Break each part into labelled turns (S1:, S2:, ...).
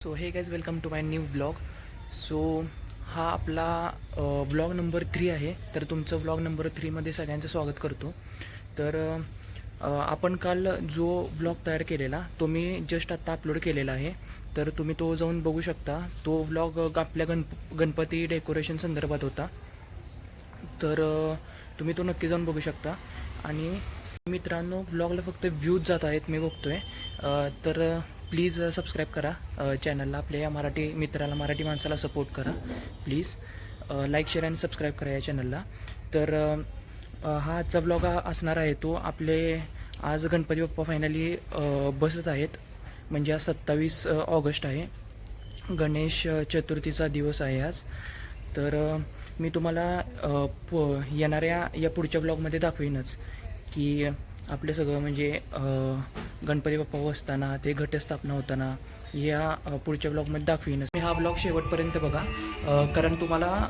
S1: So hey guys welcome to my new vlog. So हा आपला vlog number 3 आहे. तर तुमचं व्लॉग नंबर 3मध्ये सगळ्यांचं स्वागत करतो. तर आपण काल जो व्लॉग तयार केलेला तो मी जस्ट आत्ता अपलोड केलेला आहे. तर तुम्ही तो जाऊन बघू शकता. तो व्लॉग आपल्या गणपती डेकोरेशन संदर्भात होता. तर तुम्ही तो नक्की जाऊन बघू शकता. आणि मित्रांनो, व्लॉगला फक्त व्ह्यूज जात आहेत मी बघतोय. तर प्लीज सबस्क्राईब करा चॅनलला. आपल्या या मराठी मित्राला, मराठी माणसाला सपोर्ट करा प्लीज. लाईक, शेअर आणि सबस्क्राईब करा या चॅनलला. तर हा आजचा व्लॉग असणार आहे. तो आपले आज गणपती बाप्पा फायनली बसत आहेत. म्हणजे आज 27 ऑगस्ट आहे. गणेश चतुर्थीचा दिवस आहे आज. तर मी तुम्हाला येणाऱ्या या पुढच्या ब्लॉगमध्ये दाखवीनच की आपलं सगळं म्हणजे गणपती बाप्पा बसताना, ते घटस्थापना होताना या पुढच्या ब्लॉगमध्ये दाखवीनच. मी हा ब्लॉग शेवटपर्यंत बघा, कारण तुम्हाला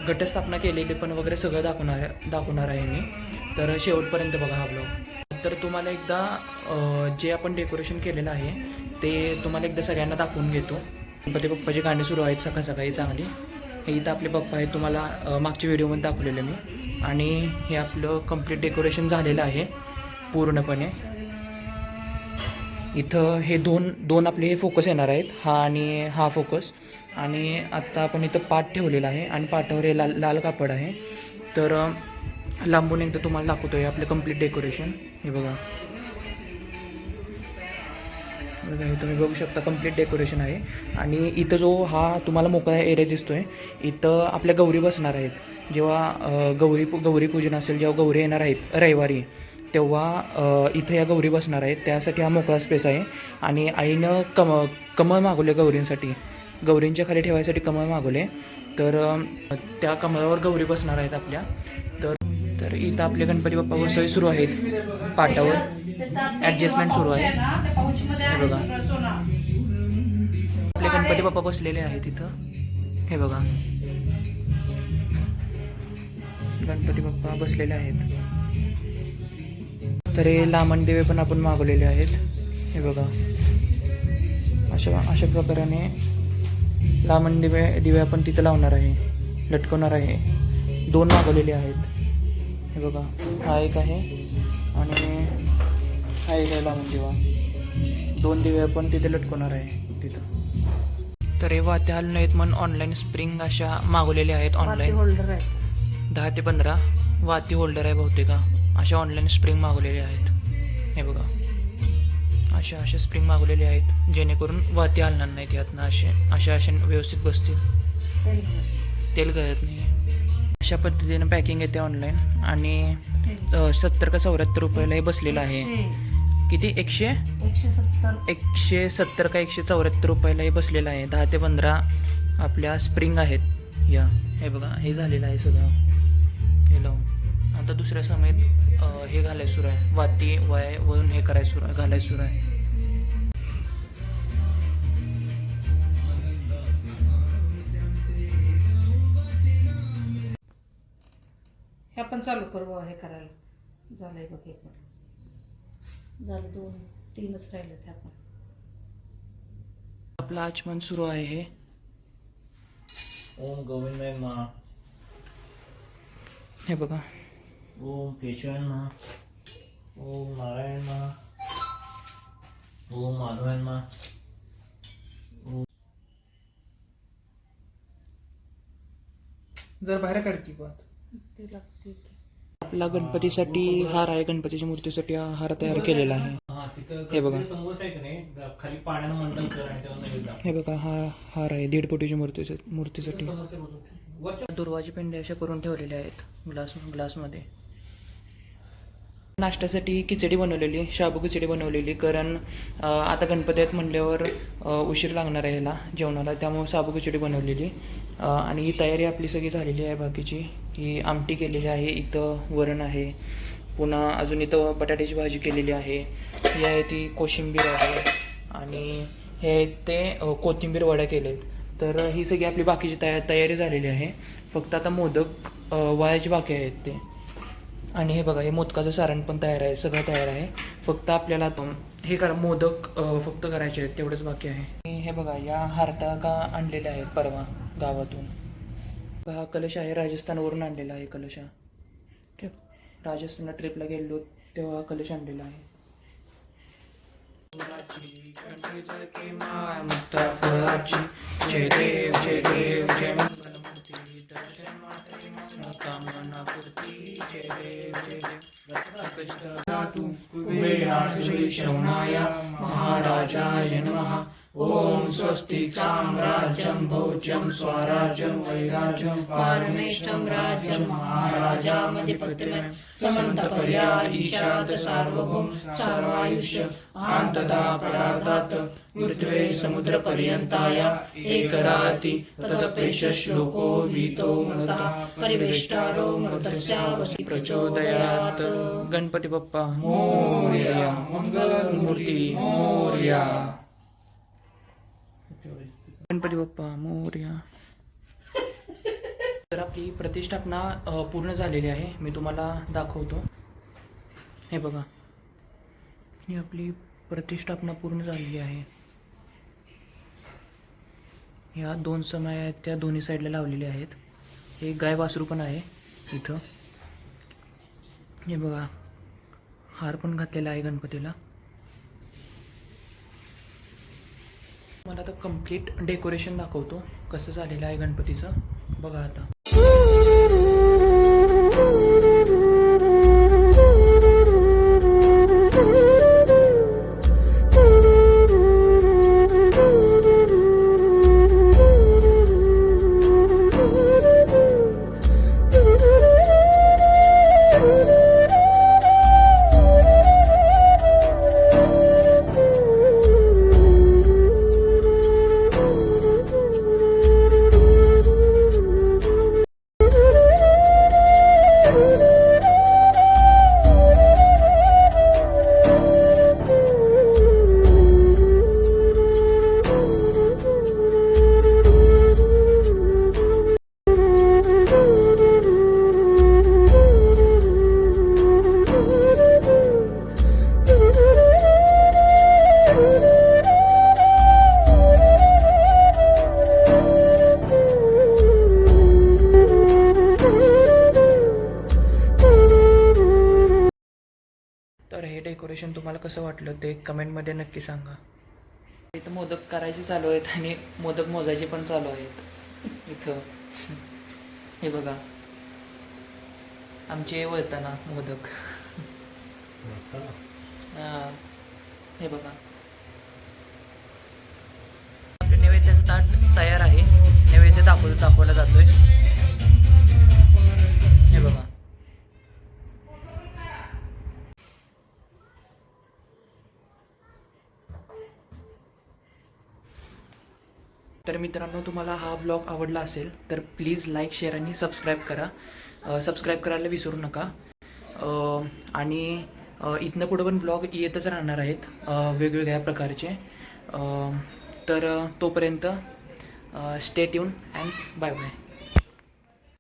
S1: घटस्थापना केलेली पण वगैरे सगळं दाखवणार आहे मी. तर शेवटपर्यंत बघा हा ब्लॉग. तर तुम्हाला एकदा जे आपण डेकोरेशन केलेलं आहे ते तुम्हाला एकदा सगळ्यांना दाखवून घेतो. गणपती बाप्पाची गाणी सुरू आहेत सकाळ सकाळी चांगली. हे इथं आपले पप्पा आहेत, तुम्हाला मागच्या व्हिडिओमध्ये दाखवलेलं मी. आणि हे आपलं कंप्लीट डेकोरेशन झालेलं आहे पूर्णपणे. इथं हे दोन आपले हे फोकस येणार आहेत, हा आणि हा फोकस. आणि आत्ता आपण इथं पाट ठेवलेला आहे आणि पाटावर हे लाल कापड आहे. तर लांबून एकदा तुम्हाला दाखवतो आहे आपलं कंप्लीट डेकोरेशन. हे बघा, हे तुम्ही बघू शकता कंप्लीट डेकोरेशन आहे. आणि इथं जो हा तुम्हाला मोकळा एरिया दिसतोय, इथं आपल्या गौरी बसणार आहेत. जेव्हा गौरी पूजन असेल, जेव्हा गौरी येणार आहेत रविवारी, तेव्हा इथं या गौरी बसणार आहेत. त्यासाठी हा मोकळा स्पेस आहे. आणि आईनं कमळ मागवले गौरींसाठी, गौरींच्या खाली ठेवायसाठी कमळ मागवले. तर त्या कमळावर गौरी बसणार आहेत आपल्या. तर इथं आपले गणपती बाप्पा बसवायला सुरू आहेत. पाटावर ॲडजस्टमेंट सुरू आहे. हे बघा, आपले गणपती बाप्पा बसलेले आहेत इथं. हे बघा, गणपती बाप्पा बसलेले आहेत. तर हे लामण दिवे पण आपण मागवलेले आहेत. हे बघा, अशा प्रकाराने लामण दिवे आपण तिथं लावणार आहे, लटकवणार आहे. 2 मागवलेले आहेत. हे बघा, हा एक आहे आणि हा एक आहे लामण दिवा. 2 दिवे आपण तिथे लटकवणार आहे तिथं. तर हे वाते हाल नाहीत म्हणून ऑनलाईन स्प्रिंग अशा मागवलेल्या आहेत. ऑनलाईन
S2: होल्डर आहे,
S1: 10 ते 15 वाती होल्डर आहे बहुतेक. अशा ऑनलाईन स्प्रिंग मागवलेले आहेत. हे बघा, अशा स्प्रिंग मागवलेले आहेत जेणेकरून वाती हलणार नाहीत यातनं. अशा व्यवस्थित बसतील, तेल गळत नाही. अशा पद्धतीनं पॅकिंग येते ऑनलाईन. आणि 70 का 74 रुपयाला हे बसलेलं आहे. किती? 170 का 174 रुपयाला हे बसलेलं आहे. 10 ते 15 आपल्या स्प्रिंग आहेत या. हे बघा, हे झालेलं आहे सगळं हे लावून. आता दुसऱ्या समयेत हे घालायचं सुरू आहे, वाती वळून हे करायचं सुरू आहे, घालायचं सुरू आहे.
S2: हे आपण चालू करू हे करायला. झालंय बघ, हे पण झालं. 2-3च राहिले ते आपण.
S1: आपलं आचमन सुरू आहे. हे
S3: ओम गोविंदाय नमः.
S1: हे बघा,
S3: ओम केशवाय नमः. ओम नारायण नमः. ओम माधवाय नमः.
S1: जर बाहेर काढती बात.
S2: ते लागते की
S1: आपला गणपतीसाठी हार आहे, गणपतीच्या मूर्तीसाठी हा हार तयार केलेला आहे. हे बघा,
S3: समोर आहे की नाही, खाली पाण्यानं मंडल कर आणि त्यावर नैवेद्य दाखव.
S1: हे बघा, हा हार आहे 1.5 कोटीच्या मूर्तीसाठी.
S3: समोरच्या बाजूला.
S1: दुर्वाची पेंडे अशा करून ठेवलेल्या आहेत ग्लासमध्ये. नाश्त्यासाठी खिचडी बनवलेली, शाबू खिचडी बनवलेली. कारण आता गणपती आहेत म्हणल्यावर उशीर लागणार आहे ह्याला जेवणाला, त्यामुळे शाबू खिचडी बनवलेली. आणि ही तयारी आपली सगळी झालेली आहे बाकीची. ही आमटी केलेली आहे, इथं वरण आहे, पुन्हा अजून इथं बटाट्याची भाजी केलेली आहे. ही आहे ती कोशिंबीर आहे. आणि हे ते कोथिंबीर वड्या केलेत. तर ही सगळी आपली बाकीची तयारी झालेली आहे. फक्त आता मोदक वळायचे बाकी आहेत ते. आणि हे बघा, हे मोदकाचं सारण पण तयार आहे, सगळं तयार आहे. फक्त आपल्याला हे करा मोदक फक्त करायचे आहेत, तेवढंच बाकी आहे. आणि हे बघा या हरताळका आणलेल्या आहेत परवा गावातून. हा कलश आहे, राजस्थानवरून आणलेला आहे कलश हा. राजस्थानला ट्रिपला गेलो तेव्हा कलश आणलेला आहे. जय देव जय देव जय मंगलमूर्ती दर्शन माते मनोकामना पूर्ती. जय देव जय देव कुबेराय श्रवणाय महाराजाय नमः. ओम स्वस्ति साम्राज्यं भोज्यं स्वराज्यं वैराज्यं
S2: पारमेष्टं राज्यं महाराजामधिपत्यं समन्तपर्या ईशाद सार्वभौम सर्वायुष्य आन्तदा परार्धात् मृत्वे समुद्रपर्यन्ताय एकराति तदपेश श्लोको वीतो मृतः परिवेष्टारो मृतस्यावसि प्रचोदयात्.
S1: गणपती बाप्पा मोरया, मंगलमूर्ती मोरया. गणपती बाप्पा मोरया. तर आपली प्रतिष्ठापना पूर्ण झालेली आहे. मी तुम्हाला दाखवतो. हे बघा, ही आपली प्रतिष्ठापना पूर्ण झालेली आहे. ह्या 2 समय आहेत त्या दोन्ही साईडला लावलेल्या आहेत. हे गाय वासरू पण आहे इथं. हे बघा, हार पण घातलेला आहे गणपतीला. मला आता कंप्लीट डेकोरेशन दाखवतो कसं झालेलं आहे गणपतीचं. बघा आता. तर हे डेकोरेशन तुम्हाला कसं वाटलं ते कमेंटमध्ये नक्की सांगा. इथं मोदक करायचे चालू आहेत आणि मोदक मोजायचे पण चालू आहेत इथं. हे बघा आमचे वळताना मोदक. हे बघा आपल्या नैवेद्याचं ताट तयार आहे. नैवेद्य दाखवला जातोय. हे बघा. तर मित्रांनो, तुम्हाला हा व्लॉग आवडला असेल तर प्लीज लाईक, शेअर आणि सबस्क्राईब करा. सबस्क्राईब करायला विसरू नका. आणि इथनं पुढं पण व्लॉग येतच राहणार आहेत वेगवेगळ्या प्रकारचे. तर तोपर्यंत stay tune and bye bye.